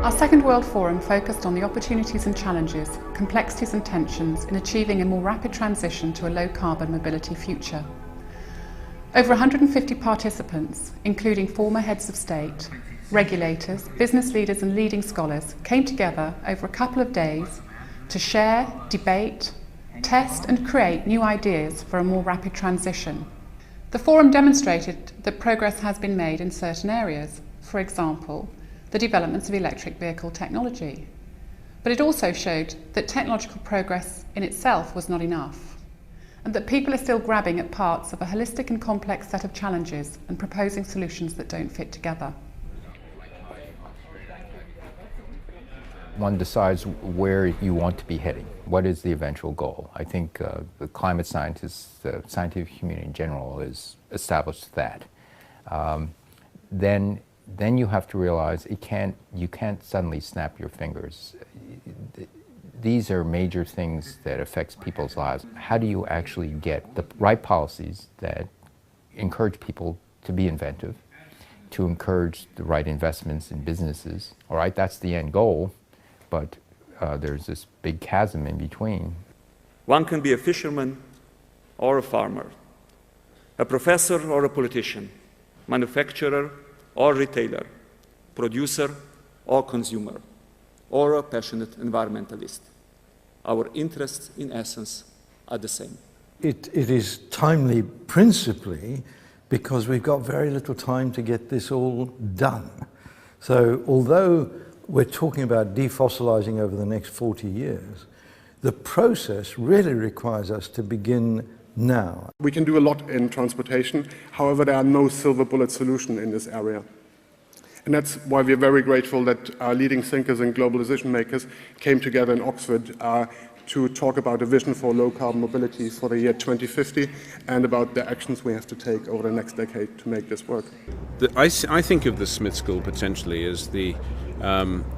Our Second World Forum focused on the opportunities and challenges, complexities and tensions in achieving a more rapid transition to a low-carbon mobility future. Over 150 participants, including former heads of state, regulators, business leaders and leading scholars, came together over a couple of days to share, debate, test and create new ideas for a more rapid transition. The forum demonstrated that progress has been made in certain areas, for example, the developments of electric vehicle technology. But it also showed that technological progress in itself was not enough, and that people are still grabbing at parts of a holistic and complex set of challenges and proposing solutions that don't fit together. One decides where you want to be heading. What is the eventual goal? I think the climate scientists, the scientific community in general, has established that. Then you have to realize you can't suddenly snap your fingers. These are major things that affects people's lives. How do you actually get the right policies that encourage people to be inventive, to encourage the right investments in businesses? All right, that's the end goal, but there's this big chasm in between. One can be a fisherman or a farmer, a professor or a politician, manufacturer or retailer, producer or consumer, or a passionate environmentalist. Our interests, in essence, are the same. It is timely principally because we've got very little time to get this all done. So although we're talking about defossilizing over the next 40 years, the process really requires us to begin now. We can do a lot in transportation, however there are no silver bullet solutions in this area. And that's why we're very grateful that our leading thinkers and global decision makers came together in Oxford to talk about a vision for low carbon mobility for the year 2050 and about the actions we have to take over the next decade to make this work. I think of the Smith School potentially as the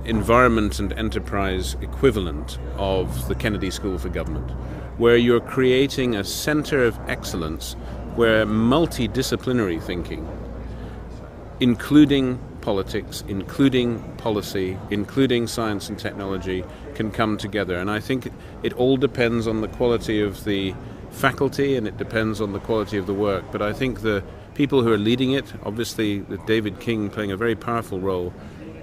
environment and enterprise equivalent of the Kennedy School for Government, where you're creating a center of excellence where multidisciplinary thinking, including politics, including policy, including science and technology, can come together. And I think it all depends on the quality of the faculty and it depends on the quality of the work. But I think the people who are leading it, obviously with David King playing a very powerful role,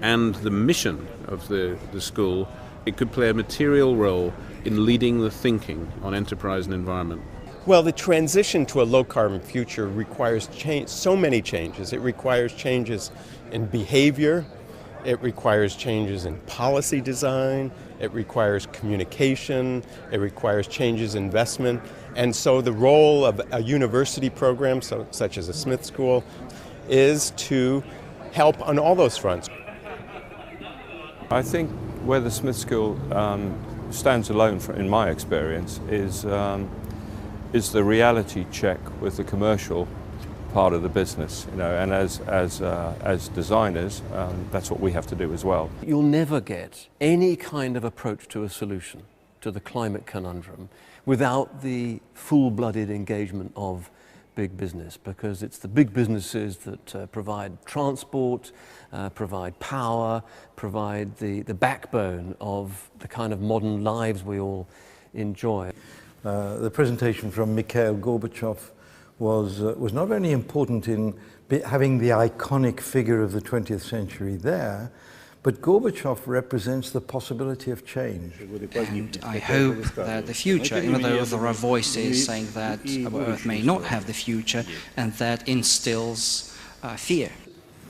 and the mission of the school, it could play a material role in leading the thinking on enterprise and environment. Well, the transition to a low-carbon future requires so many changes. It requires changes in behavior, it requires changes in policy design, it requires communication, it requires changes in investment. And so the role of a university program, such as a Smith School, is to help on all those fronts. I think where the Smith School stands alone, in my experience, is the reality check with the commercial part of the business, and as designers, that's what we have to do as well. You'll never get any kind of approach to a solution to the climate conundrum without the full-blooded engagement of big business, because it's the big businesses that provide transport, provide power, provide the backbone of the kind of modern lives we all enjoy. The presentation from Mickhail Gorbatchev was not only important in having the iconic figure of the 20th century there, but Gorbachev represents the possibility of change. And I hope that the future, even though there are voices saying that our Earth may not have the future, and that instills fear.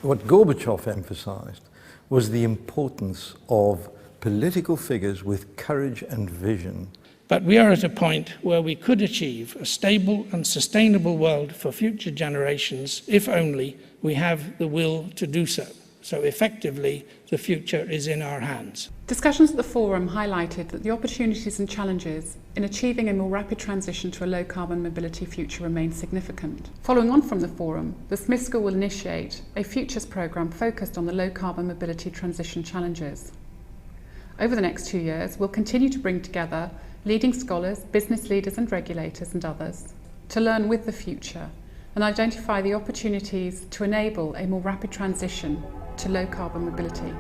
What Gorbachev emphasized was the importance of political figures with courage and vision. But we are at a point where we could achieve a stable and sustainable world for future generations if only we have the will to do so. So effectively, the future is in our hands. Discussions at the forum highlighted that the opportunities and challenges in achieving a more rapid transition to a low-carbon mobility future remain significant. Following on from the forum, the Smith School will initiate a Futures programme focused on the low-carbon mobility transition challenges. Over the next 2 years, we'll continue to bring together leading scholars, business leaders and regulators and others to learn with the future and identify the opportunities to enable a more rapid transition to low-carbon mobility.